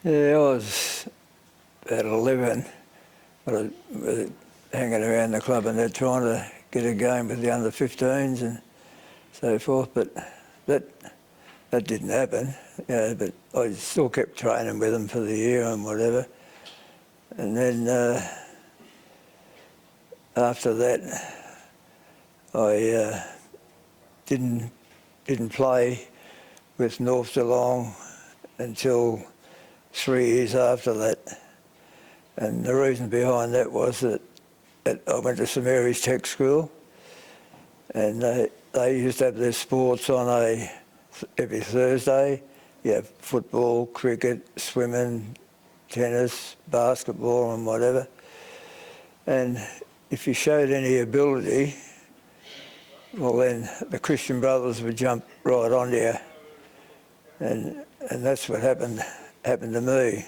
Yeah, I was about 11, but I was hanging around the club and they're trying to get a game with the under-15s and so forth, but that didn't happen. But I still kept training with them for the year and whatever. And then after that, I didn't play with North Geelong until 3 years after that. And the reason behind that was that I went to St Mary's Tech School, and they used to have their sports on every Thursday. You have football, cricket, swimming, tennis, basketball and whatever. And if you showed any ability, well then the Christian brothers would jump right on you. And that's what happened to me.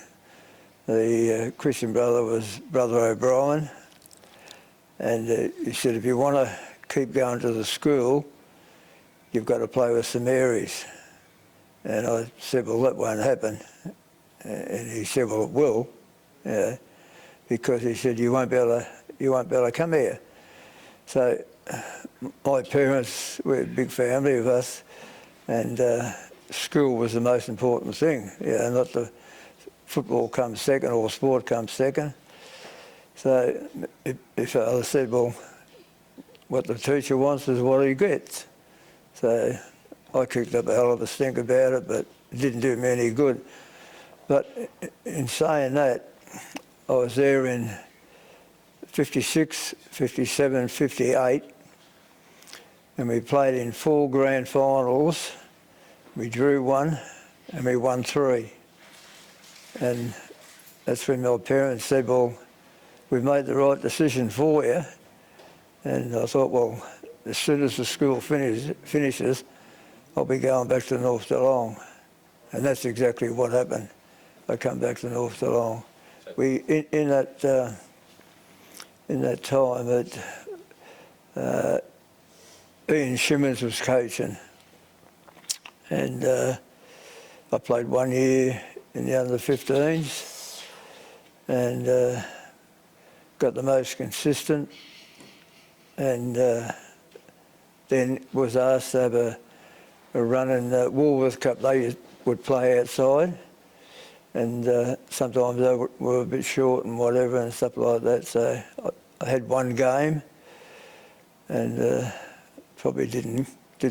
The Christian brother was Brother O'Brien, and he said, if you want to keep going to the school, you've got to play with St Mary's. And I said, well, that won't happen. And he said, well, it will, because he said, you won't be able to come here. So my parents were a big family of us, and school was the most important thing. Not the football comes second or sport comes second. So if I said, well, what the teacher wants is what he gets. So I kicked up a hell of a stink about it, but it didn't do me any good. But in saying that, I was there in 56, 57, 58, and we played in 4 grand finals. We drew 1 and we won 3. And that's when my parents said, well, we've made the right decision for you. And I thought, well, as soon as the school finishes, I'll be going back to North Geelong. And that's exactly what happened. I come back to North Geelong. In that time, Ian Shimmons was coaching, and I played 1 year in the under-15s and got the most consistent, and then was asked to have a run in the Woolworth Cup. They would play outside, and sometimes they were a bit short and whatever and stuff like that. So I had 1 game, and probably didn't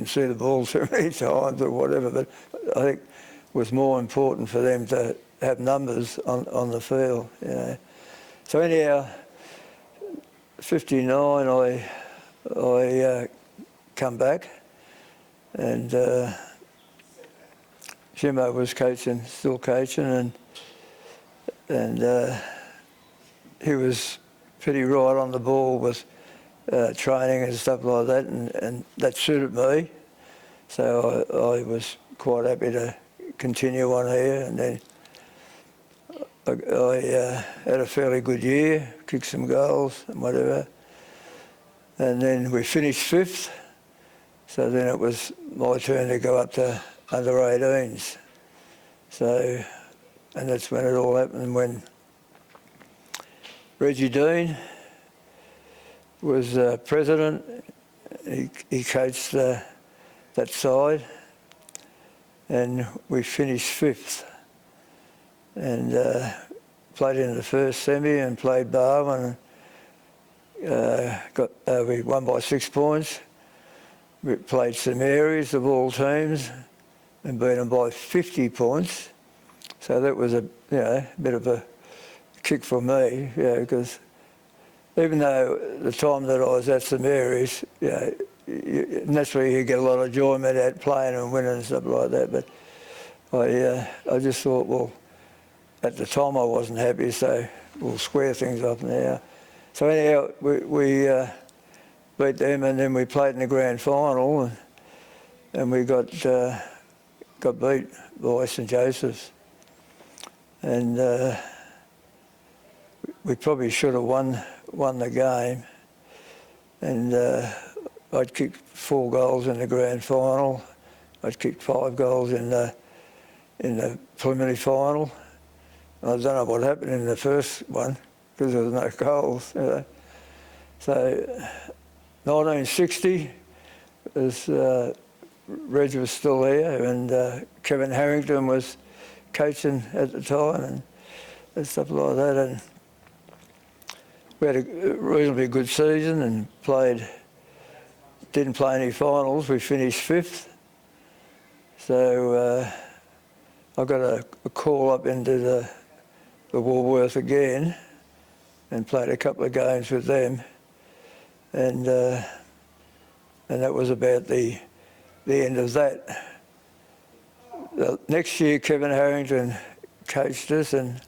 see the ball so many times or whatever. But I think it was more important for them to have numbers on the field. So anyhow, 59, I come back, and Jimmo was coaching, still coaching, and he was pretty right on the ball with training and stuff like that, and that suited me. So I was quite happy to continue on here, and then I had a fairly good year, kicked some goals and whatever. And then we finished 5th, so then it was my turn to go up to under-18s. So, and that's when it all happened, when Reggie Dean was president. He coached that side, and we finished 5th. And played in the first semi and played Barwon. We won by 6 points. We played St Mary's of all teams and beat them by 50 points. So that was a bit of a kick for me, because even though the time that I was at St Mary's, naturally you get a lot of enjoyment out playing and winning and stuff like that. But I just thought, well, at the time I wasn't happy, so we'll square things up now. So anyhow, we beat them, and then we played in the grand final, and we got beat by St Joseph's. And we probably should have won the game. And I'd kicked 4 goals in the grand final. I'd kicked 5 goals in the preliminary final. I don't know what happened in the first one because there was no goals. So 1960, Reg was still there, and Kevin Harrington was coaching at the time, and stuff like that. And we had a reasonably good season and didn't play any finals. We finished 5th. So I got a call up into the Woolworth again and played a couple of games with them. And that was about the end of that. The next year, Kevin Harrington coached us, and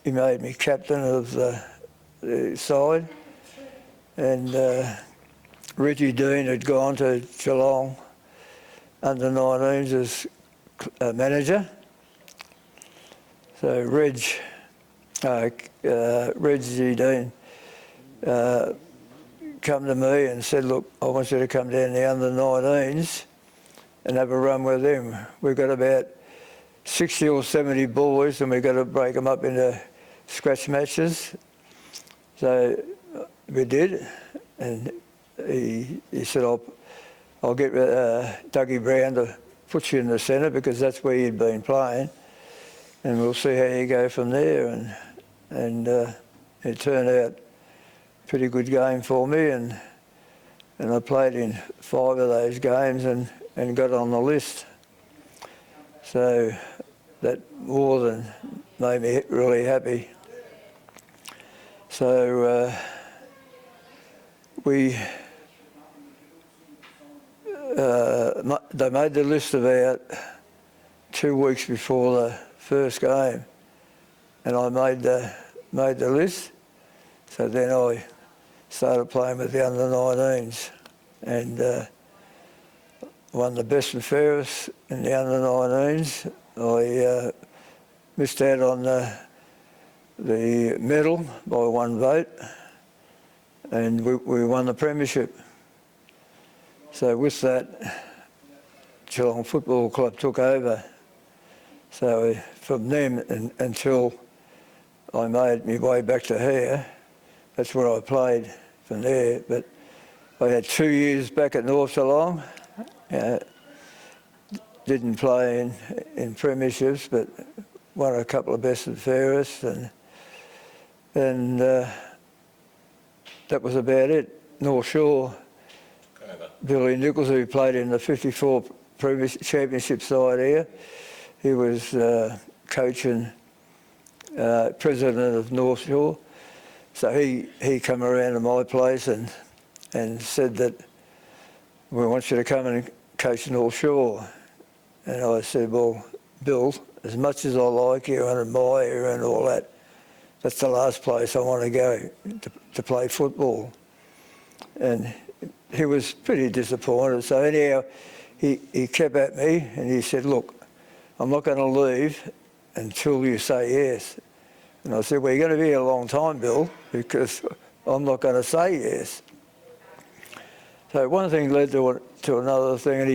he made me captain of the side. And Reggie Dean had gone to Geelong under 19s as manager. So Reggie Dean come to me and said, look, I want you to come down the under 19s and have a run with them. We've got about 60 or 70 boys, and we've got to break them up into scratch matches. So we did, and he said, I'll get Dougie Brown to put you in the centre because that's where you'd been playing, and we'll see how you go from there. And it turned out a pretty good game for me, and I played in 5 of those games and got on the list. So that more than made me really happy. So they made the list about 2 weeks before the first game, and I made the list. So then I started playing with the under 19s and won the best and fairest in the under 19s. I missed out on the medal by 1 vote, and we won the premiership. So with that, Geelong Football Club took over. So from then until I made my way back to here, that's where I played from there. But I had 2 years back at North Geelong. Didn't play in premierships, but won a couple of best and fairest, and that was about it. North Shore, Billy Nichols, who played in the 54 championship side here, he was coaching president of North Shore. So he come around to my place and said that we want you to come and coach North Shore. And I said, well, Bill, as much as I like you and admire you and all that, that's the last place I want to go to play football. And he was pretty disappointed. So anyhow, he kept at me and he said, look, I'm not going to leave until you say yes. And I said, well, you're going to be here a long time, Bill, because I'm not going to say yes. So one thing led to another thing, and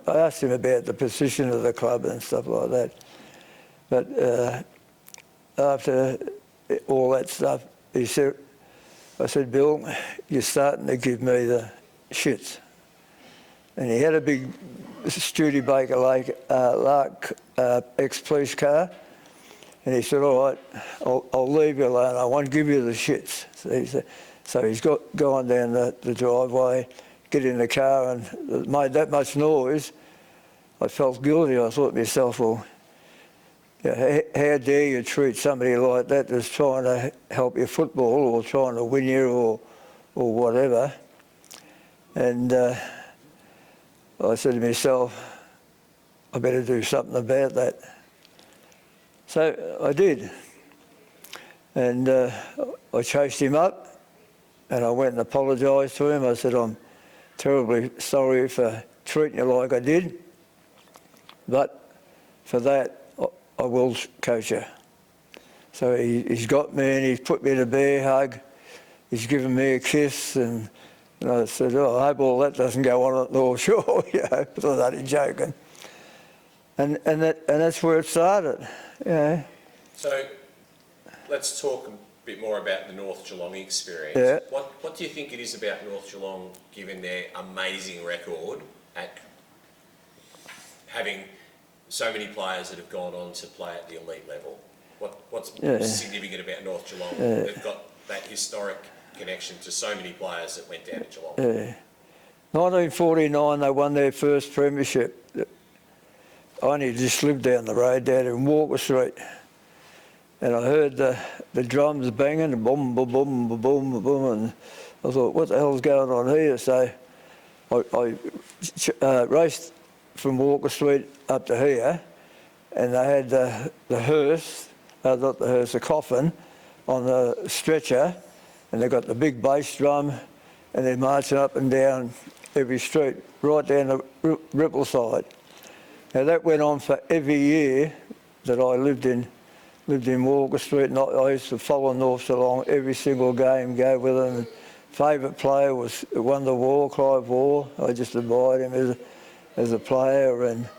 I asked him about the position of the club and stuff like that. But after all that stuff, I said, Bill, you're starting to give me the shits. And he had a big Studebaker Lark ex-police car, and he said, all right, I'll leave you alone, I won't give you the shits. So he's gone down the driveway, get in the car, and made that much noise. I felt guilty. I thought to myself, well, how dare you treat somebody like that that's trying to help your football or trying to win you or whatever. And I said to myself, I better do something about that. So I did. And I chased him up and I went and apologised to him. I said, I'm terribly sorry for treating you like I did, but for that, I will coach you. So he's got me and he's put me in a bear hug. He's given me a kiss, and I said, oh, I hope all that doesn't go on at North Shore, I was only joking. And that's where it started, So let's talk a bit more about the North Geelong experience. Yeah. What do you think it is about North Geelong, given their amazing record at having so many players that have gone on to play at the elite level? What's significant about North Geelong? They've got that historic connection to so many players that went down to Geelong. Yeah. 1949, they won their first premiership. I only just lived down the road down in Walker Street, and I heard the drums banging, and boom, boom, boom, boom, boom, boom, and I thought, what the hell's going on here? So I raced from Walker Street up to here, and they had the hearse, not the hearse, the coffin on the stretcher, and they got the big bass drum, and they're marching up and down every street, right down the Ripple side. Now that went on for every year that I lived in Walker Street, and I used to follow North Geelong every single game, go with them. Favourite player was Wonder Wall, Clive Wall. I just admired him as a player, and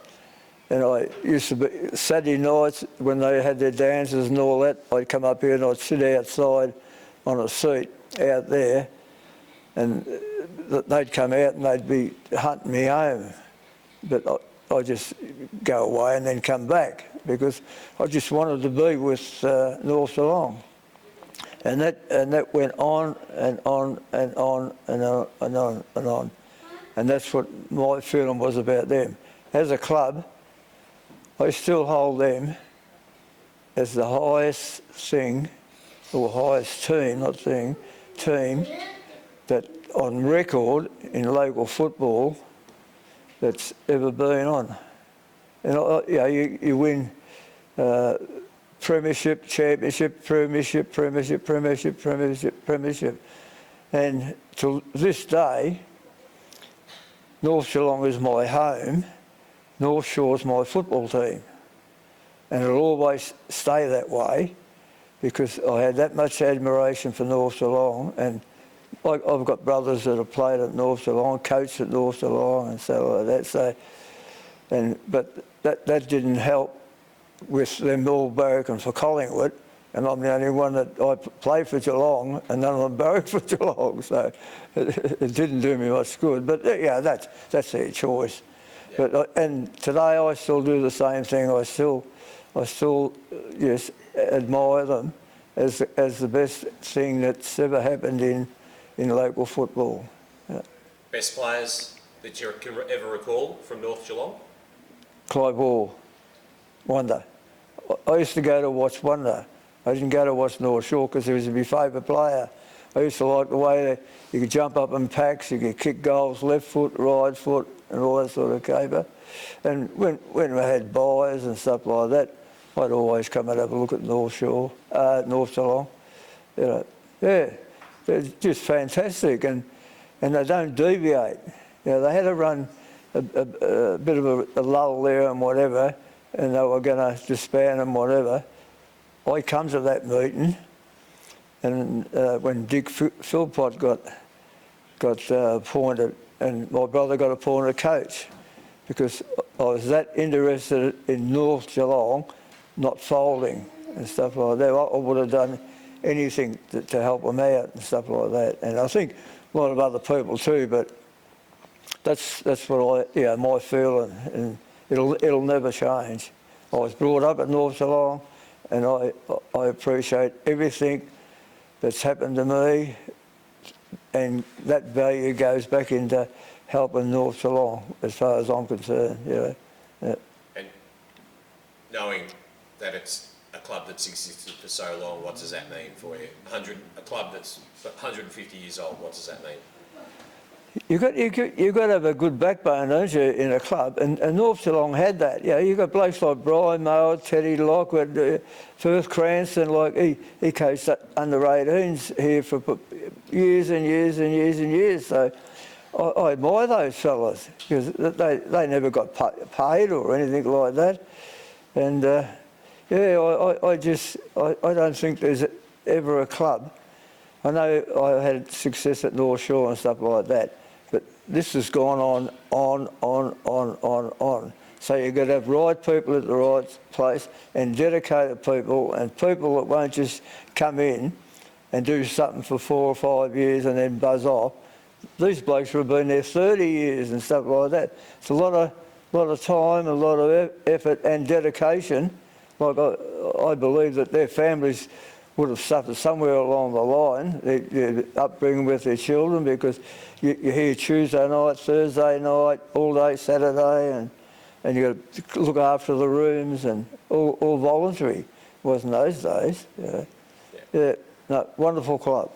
I used to be Saturday nights when they had their dances and all that. I'd come up here and I'd sit outside on a seat out there, and they'd come out and they'd be hunting me home, but I just go away and then come back because I just wanted to be with North Geelong, and that went on and on and on and on and on and on, and that's what my feeling was about them. As a club, I still hold them as the highest thing, or highest team, not thing, team that on record in local football that's ever been on. And you win premiership, championship, premiership, and to this day, North Geelong is my home. North Shore's my football team, and it'll always stay that way because I had that much admiration for North Geelong, and I've got brothers that have played at North Geelong, coached at North Geelong and so like that. So, but that didn't help with them all barracking for Collingwood, and I'm the only one that I played for Geelong, and none of them barracked for Geelong. So it didn't do me much good. But yeah, that's their choice. Yeah. But and today I still do the same thing. I still yes admire them as the best thing that's ever happened in local football. Yeah. Best players that you can ever recall from North Geelong? Clive Wall, Wonder. I used to go to watch Wonder. I didn't go to watch North Shore because he was my favourite player. I used to like the way you could jump up in packs, you could kick goals, left foot, right foot, and all that sort of caper. And when we had buys and stuff like that, I'd always come and have a look at North Geelong. You know, yeah, they're just fantastic, and they don't deviate. You know, they had to run a bit of a lull there and whatever, and they were going to disband and whatever. I come to that meeting, and when Dick Philpott got appointed, and my brother got appointed coach, because I was that interested in North Geelong not folding and stuff like that. I would have done anything to help them out and stuff like that. And I think a lot of other people too, but that's what my feeling, and it'll never change. I was brought up at North Geelong, and I appreciate everything that's happened to me, and that value goes back into helping North Geelong as far as I'm concerned. Yeah. And knowing that it's a club that's existed for so long, what does that mean for you? A club that's 150 years old, what does that mean? You've got to have a good backbone, don't you, in a club? And North Geelong had that. Yeah, you've got blokes like Brian Moore, Teddy Lockwood, Firth Cranston, like he coached under 18s here for years and years and years and years. So I admire those fellas because they never got paid or anything like that. And I don't think there's ever a club. I know I had success at North Shore and stuff like that, but this has gone on. So you've got to have right people at the right place and dedicated people and people that won't just come in and do something for 4 or 5 years and then buzz off. These blokes have been there 30 years and stuff like that. It's a lot of time, a lot of effort and dedication. Like I believe that their families would have suffered somewhere along the line, their upbringing with their children, because you hear Tuesday night, Thursday night, all day Saturday, and you got to look after the rooms and all voluntary. It wasn't those days. Yeah. No, wonderful club.